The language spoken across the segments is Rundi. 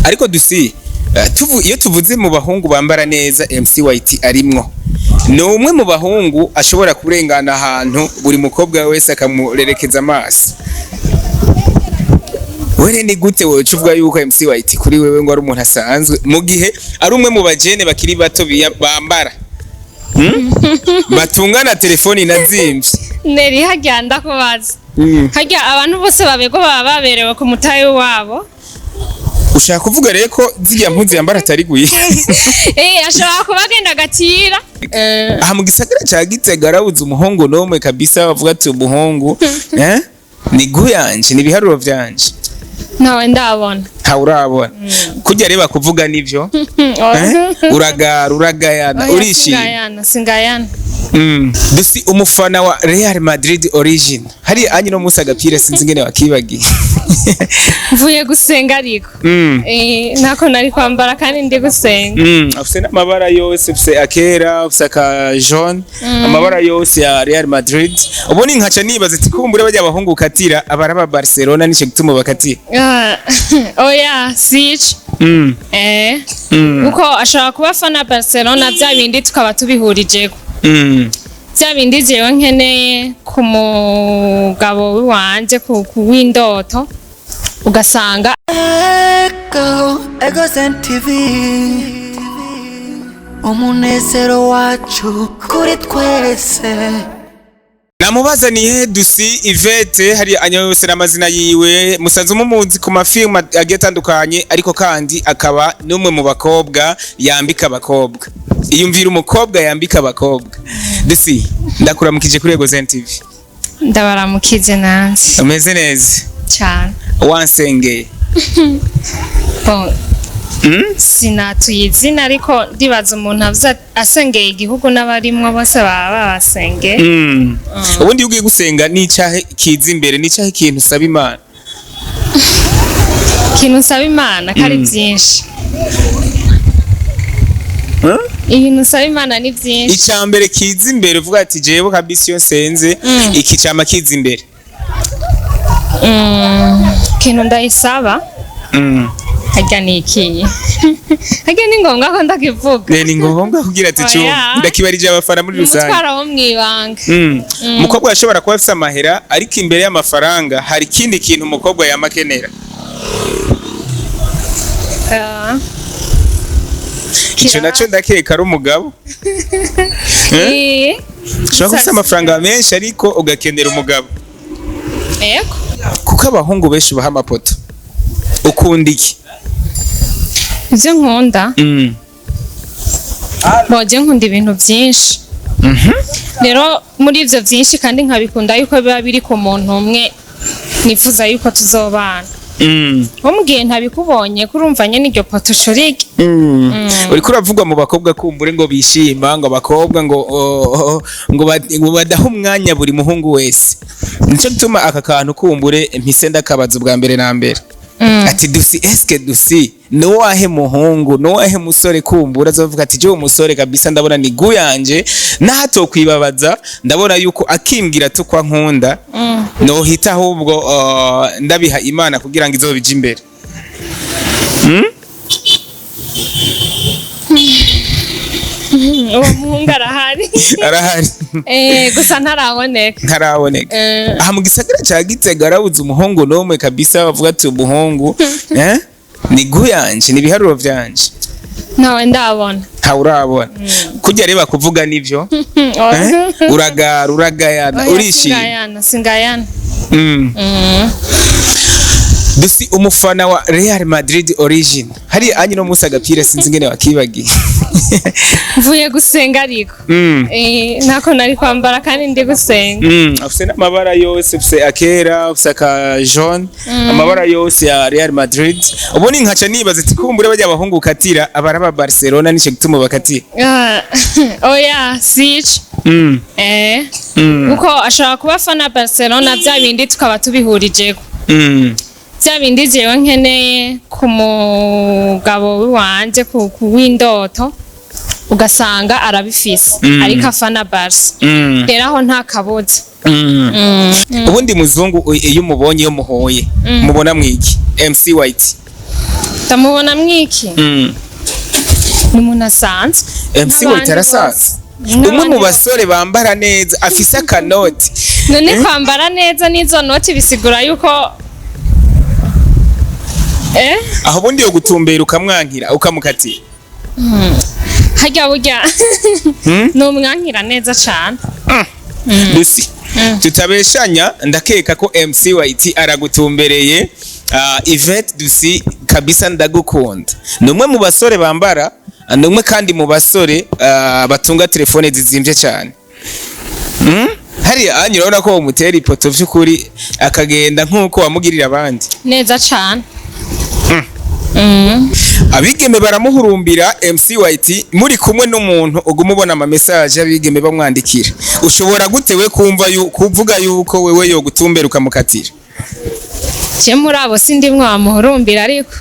ariko DUSY iyo tuvuze mu bahungu bambara neza MC White arimwo ni umwe mu bahungu ashobora kurengana ahantu buri mukobwa wese akamurerekeza amaso. Were ni gute wowe uvuga yuko MC White kuri wewe ngo ari umuntu asanzwe mu gihe ari umwe mu bajene bakiri bato bambara batungana telefoni nazimvye? Neri hajyanda kubaza hajya abantu bose babego baba baberewe ku mutayi wabo. Ushaka kuvuga rero ko zirya mpuzu yambara atari guye? Ashobora kuba agenda Gutira. Aha mu gisagara ca Gitega arabuze umuhungu nomwe kabisa bavuga ati umuhungu ni guyanje ni biharuro vyanje. Nawe ndabona. Ha urabona. Kujya reba kuvuga nivyo? Uragayana urishimye. Singayana. DUSY umufana wa Real Madrid origin. Hari anyi no musa gapira sinzi ngene wakibagiye. Mvuye gusenga ariko. Nako nari kwambara kandi ndi gusenga. Afise n'amabara yose, afise akera, afise ka jaune, amabara yose ya Real Madrid. Uboni nkaca nibaza ati kumbure bajya abahungu Gutira abaraba Barcelona nico gituma bakatira. Oya, sici. Uko ashaka kuba fana Barcelona bya bindi tukaba tubihurijeko. Bya bindi jewe nkeneye ku mugabo wanje ku windoto ugasanga Ego TV umunezero wacu kuri twese. Namubazaniye DUSY Yvette hari anyose n'amazina yiwe musanze umumunzi ku mafilm agiye atandukanye ariko kandi akaba numwe mu bakobwa yambika abakobwa. Iyumvira umukobwa yambika abakobwa. DUSY ndakuramukije kuri Ego TV. Ndabaramukije nansi. Umeze neza cyane. Wansengeye. Sinatuyizina ariko ndibaza umuntu asengeye igihugu n'abarimwo bose baba basengeye. Ubundi ugiye gusenga ni cyahe kiza imbere ni cyahe kintu usaba Imana? Kintu usaba Imana kari byinshi. Ibintu usaba Imana ni byinshi. Icambere kiza imbere uvuga ati jewe kabisa iyo nsenze iki cama kiza imbere. Kintu ndayisaba. Hajya niki. Hajya ni ngombwa ko ndakivuga. Ni ngombwa kugira ati cyo ndakibarije abafana muri rusange. Mutwara wo mwibanga. Umukobwa yashobora kuba afite amahera ariko imbere y'amafaranga hari kindi kintu umukobwa yamakenera. Icyo naco ndakeka ari umugabo. Ushobora kuba amafaranga menshi ariko ugakenera umugabo. Eko. Kuko abahungu benshi baha amapoto. Ukunda iki? Ivyo nkunda. Boje nkunda ibintu byinshi. Rero muri ivyo byinshi kandi nkabikunda yuko biba biri ku muntu umwe nifuza yuko tuzobana. Mugihe ntabikubonye kurumva nyene iryo poto shorike. Uriko uravugwa mu bakobwa kumbure ngo bishima ngo abakobwa ngo badaha umwanya buri muhungu wese. Nico gituma aka kantu kumbure mpise ndakabaza ubwa mbere na mbere. Ati DUSY eske DUSY no wahe muhungu no wahe musore kumbura azovuga ati je umusore kabisa ndabona ni guyanje nato kwibabaza ndabona yuko akimbwira to kwa nkunda no hita ahubwo ndabiha Imana kugira ngo izobije imbere. Uwo muhungu arahari. Arahari. Gusa ntaraboneka. Aha mu gisagara ca Gitega arabuze umuhungu nomwe kabisa bavuga ati umuhungu ni guyanje ni biharuro vyanje. Nawe ndabona. Ha urabona. Kujya reba kuvuga nivyo? Uragayana urishimye. Singayana. DUSY umufana wa Real Madrid origin. Hari anyi no musa gapira sinzi ngene wakibagiye? Mvuye gusenga ariko. Nako nari kwambara kandi ndi gusenga. Afise n'amabara yose, afise akera, afise ka jaune, amabara yose ya Real Madrid. Uboni nkaca nibaza ati kumbure bajya abahungu Gutira abaraba Barcelona nico gituma bakatira. Oya, sici. Uko ashaka kuba fana Barcelona bya bindi tukaba tubihurijeko. Bya bindi jewe nkeneye ku mugabo wanje ku windoto ugasanga arabifise ariko afana Barca. Rero aho nta kaboza. Ubundi muzungu iyo umubonye yo muhoye mubona mwiki MC White. ndamubona mwiki ni umuntu asanzwe MC White arasanzwe umwe mu basore bambara neza afise akanoti none kwambara neza n'izo noti bisigura yuko aho bundi yo gutumbera ukamwankira ukamukatira harya burya numwankira neza cane Lucy tutabeshanya ndakeka ko MC White aragutumbereye Yvette DUSY kabisa ndagukunda numwe mu basore bambara numwe kandi mu basore batunga telefone zizimvye cyane hari anyurona ko umutera ipoto vy'ukuri akagenda nkuko wamugirira abandi neza cane abigeme baramuhurumbira MC White muri kumwe n'umuntu ugumubona ama message abigeme bamwandikira ushobora gutewe kumva kuvuga yuko wewe yo gutumbera ukamukatira je muri abo sindi mwamuhurumbira ariko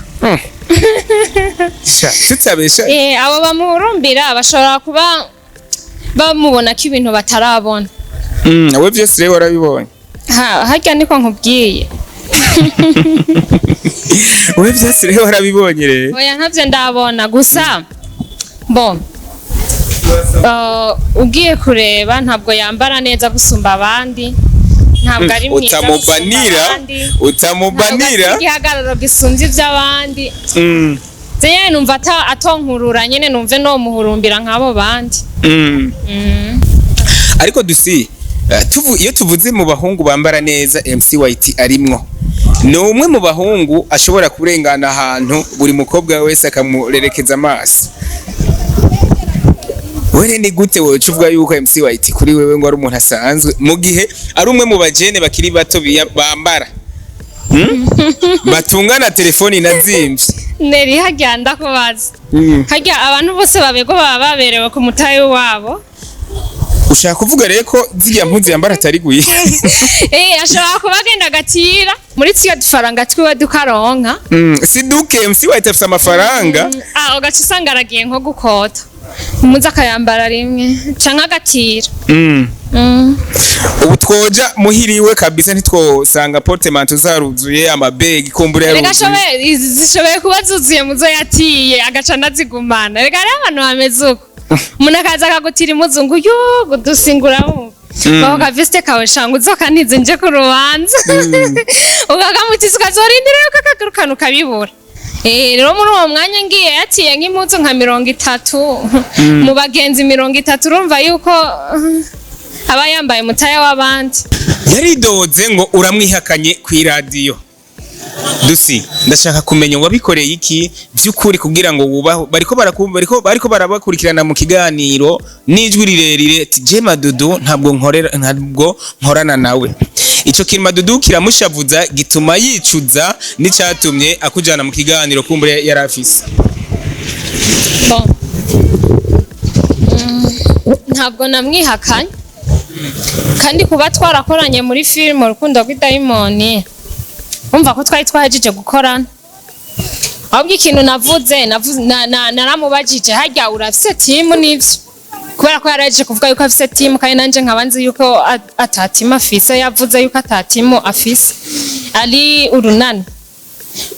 tutabesha abo bamuhurumbira bashobora kuba bamubona ko ibintu batarabona we vyose rero warabibonye harya niko nkubwiye we vyose rero warabibonye rero oya ntavyo ndabona gusa bon ugiye kureba ntabwo yambara neza gusumba abandi ntabwo ari mwiza utamubanira igihagararo gisumvye ivy'abandi zewe numva atonkurura nyene numve no muhurumbira nk'abo bandi ariko DUSY iyo tuvuze mu bahungu bambara neza MC White arimwo ni umwe mu bahungu ashobora kurengana ahantu buri mukobwa wese akamurerekeza amaso were ni gute wowe uvuga yuko MC White kuri wewe ngo ari umuntu asanzwe mu gihe ari umwe mu bajene bakiri bato bambara batungana telefoni nazimvye neri hagenda kubaza hajya abantu bose babego baba baberewe ku mutayi wabo ushaka kuvuga rero ko ziriya mpuzu yambara atari guye ashobora kuba agenda agatira muri twiya dufaranga twiwe dukaronka si duke MC White afise amafaranga ugaca usanga aragiye nko gukota umuzi akayambara rimwe canke agatira ubu twoja muhiriwe kabisa ntitwosanga portemanteau zaruzuye amabegi kumbura yaruzuye zishoboye kuba zuzuye muzo yatiye agaca nazigumana rega rero abantu bameze uko umuntu akaza akagutira imuzungu gudusinguramo baho kaviste kawe shangu uzoka ntize nje ku rubanza ukakamutiza ukazorindira yuko akagurukana ukabibura rero muri uwo mwanya ngiye yatiye nk'impuzu nka 30 mu bagenzi 30 urumva yuko aba yambaye mutaya w'abandi yaridoze ngo uramwihakanye ku radio DUSY ndashaka kumenya wabikoreye iki vy'ukuri kugira ngo wubaho bariko barabakurikirana mu kiganiro n'ijwi rirerire je Madudu ntabwo nkorana nawe ico kintu Madudu kiramushavuza gituma yicuza n'icatumye akujana mu kiganiro kumbure yarafise ntabwo namwihakanye kandi kuba twarakoranye muri film Urukundo rw'Idayimoni umva ko twari twahejeje gukorana ahubwo ikintu navuze naramubajije harya urafise team n'ivyo kubera ko yarahejeje kuvuga yuko afise team kandi nanje nkabanzi yuko atatima afise yavuze yuko atatimu afise ari urunani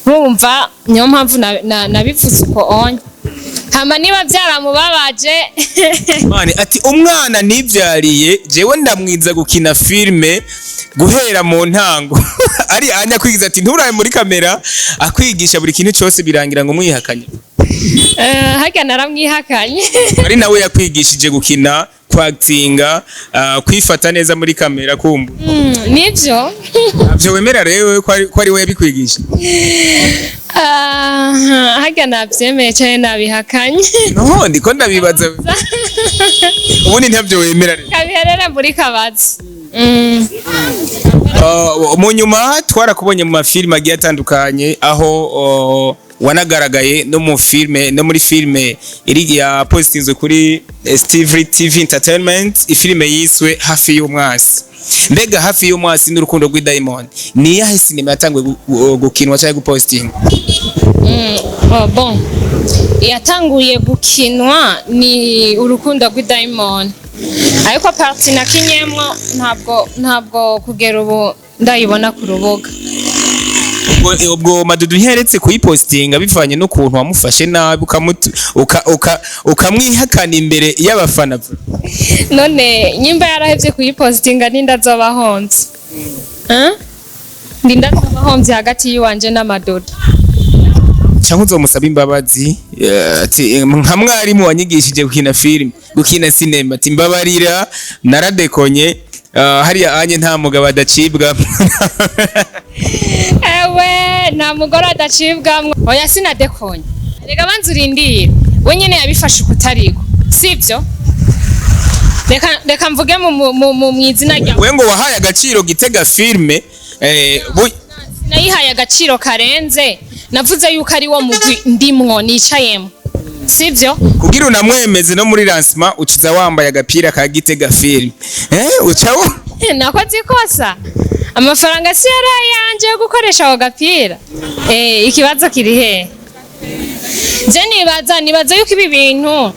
urumva niyo mpamvu nabivuze uko onye hama niba byaramubabaje mani ati umwana nivyariye jewe ndamwiza gukina filme guhera mu ntango ari anya kwigiza ati nturaye muri kamera akwigisha buri kintu cyose birangira ngo mwihakanye harya naramwihakanye ari nawe yakwigishije gukina kwactinga kwifata neza muri kamera kumbu nivyo byo wemera rero ko ari we yabikwigisha harya navyemeye cyane nabihakanye no ndiko ndabibaza ubundi ntabyo wemera rero kabiherere muri kabazi mu nyuma twarakubonye mu mafilime agiye atandukanye aho wanagaragaye no muri filme iri ya postinzwe kuri Steve TV Entertainment ifilime yiswe Hafi y'Umwasi mbega Hafi y'Umwasi n'Urukundo rw'Idayimoni ni yahe sinema yatangwe gukinwa cyangwa gupostinga bon yatanguye gukinwa ni Urukundo rw'Idayimoni ariko parti nakinyemwo ntabwo kugera ubu ndayibona ku rubuga ubwo madudu ntiheretse kuyipostinga bivanye n'ukuntu wamufashe nabi ukamwihakana imbere y'abafana. None nyimba yarahevye kuyipostinga ninda z'abahonze ninda z'abahonze hagati yiwanje n'amadodo cyangwa uzomusaba imbabazi ati nka mwarimu wanyigishije gukina film gukina cinema ati mbabarira naradekonye hariya anye nta mugabo adacibwa. ewe nta mugore adacibwamwo oya sinadekonye reka banza urindire we nyene yabifashe kutariko sivyo reka mvuge mu mwizina ryawe we ngo wahaye agaciro Gitega filme nayihaye agaciro karenze navuze yuko ari wo mugwi ndimwo nicayemo sivyo kugira unamwemeze no muri lancement uciza wambaye agapira ka Gitega film ucawo nakoze ikosa amafaranga si yarayanje yo gukoresha ako gapira ikibazo kiri he je nibaza yuko ibi bintu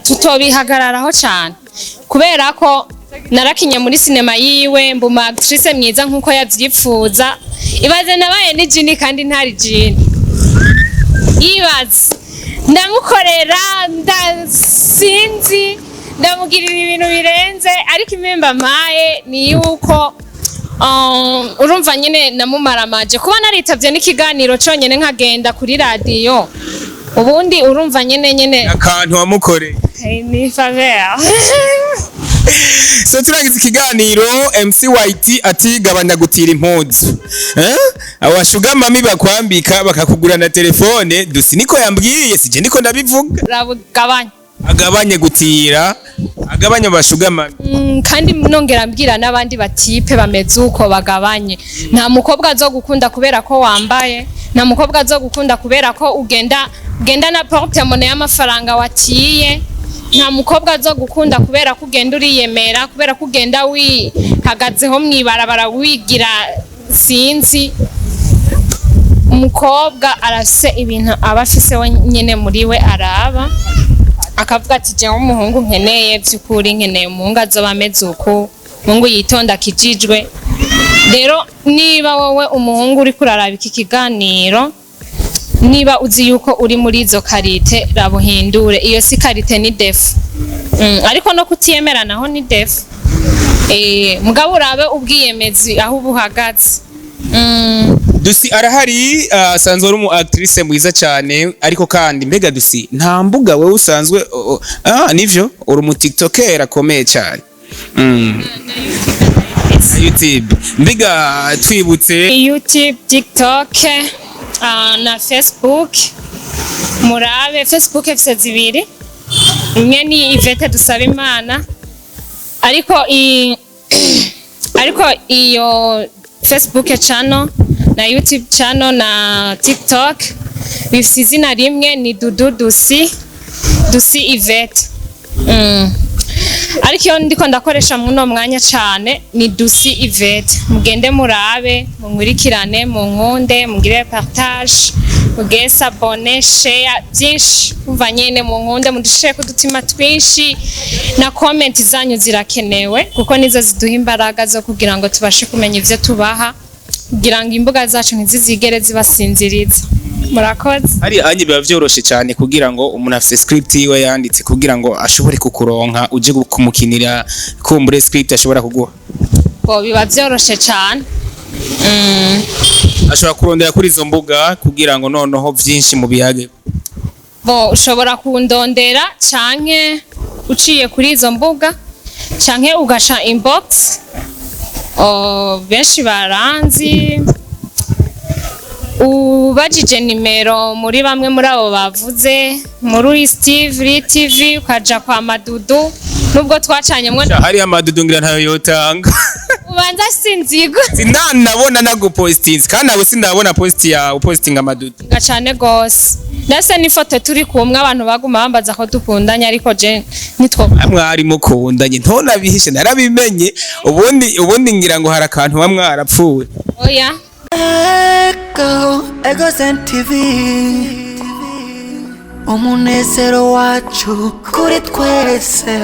tutobihagararaho cyane kubera ko narakinye muri sinema yiwe mbuma actrice myiza nkuko yavyipfuza ibaze nabaye ni jini kandi ntari jini ibaze ndamukorera ndasinzi ndamugirira ibintu birenze ariko impemba mpaye ni yuko urumva nyine namumaramaje kuba naritavye n'ikiganiro conyene nkagenda kuri radio ubundi urumva nyene akantu wamukore ni faveur. So turangiza ikiganiro MC White ati Gabanya Gutira Impuzu abashuga mami bakwambika bakakugura na telefone DUSY niko yambwiye sije ndiko ndabivuga Gabanya agabanye gutira agabanya bashuga mami kandi nongera mbwira n'abandi batipe bameze uko bagabanye nta mukobwa azogukunda kubera ko wambaye nta mukobwa azogukunda kubera ko ugenda na porte-monnaie y'amafaranga watiye nta mukobwa azogukunda kubera ko ugenda uriyemera kubera ko ugenda wihagazeho mwibarabara wigira sinzi umukobwa arafise ibintu abafise nyene muri we araba akavuga ati je umuhungu nkeneye by'ukuri nkeneye umuhungu azoba ameze uko umuhungu yitonda kijijwe rero niba wowe umuhungu uri kuraraba iki kiganiro niba uzi yuko uri muri izo karite rabuhindure iyo si karite ni defu ariko no kutiyemera naho ni defu mugabo urabe ubwiyemezi aho ubuhagaze. DUSY arahari asanzwe ari umu actrice mwiza cyane ariko kandi mbega DUSY nta mbuga wewe usanzwe nivyo uri umu tiktoker akomeye cyane YouTube mbega twibutse YouTube TikTok na Facebook murabe Facebook ifite zibiri imwe ni Ivete dusaba Imana ariko iyo Facebook channel na YouTube channel na TikTok bifite izina rimwe ni DUSY Ivete ariko iyo ndiko ndakoresha muno mwanya cyane ni DUSY Ivete mugende murabe mumurikirane mu nkunde mugire partage mugire s'abonner share byinshi umva nyene mu nkunde mudushe kudutima twinshi na comment zanyu zirakenewe kuko nizo ziduha imbaraga zo kugira ngo tubashe kumenya ivyo tubaha kugira ngo imbuga zacu ntizizigere zibasinziriza. Murakoze. Hari anye biba vyoroshe cyane kugira ngo umuntu afise script yiwe yanditse kugira ngo ashobore kukuronka uje kumukinira kumbure script ashobora kuguha. Bo biba vyoroshe cyane. Ashobora kurondera kuri izo mbuga kugira ngo noneho vyinshi mu biyage. Bo ushobora kundondera canke uciye kuri izo mbuga canke ugasha inbox benshi baranzi ubajije nimero muri bamwe muri abo bavuze muri Steve TV ukaja kwa Madudu nubwo twacanye mwe hari amadudu ngira ntayo yotanga ubanza sinzigo sinanabona nagupostinze kandi abo sindabona post ya upostinga amadudu gacane gose ndase ni foto turi kumwe abantu baguma bambaza ko dukundanye ariko je nitwo mwari mukundanye ntona bihishe narabimenye ubundi ngira ngo hari akantu bamwe arapfuwe oya Ego TV umunezero wacu kuri twese.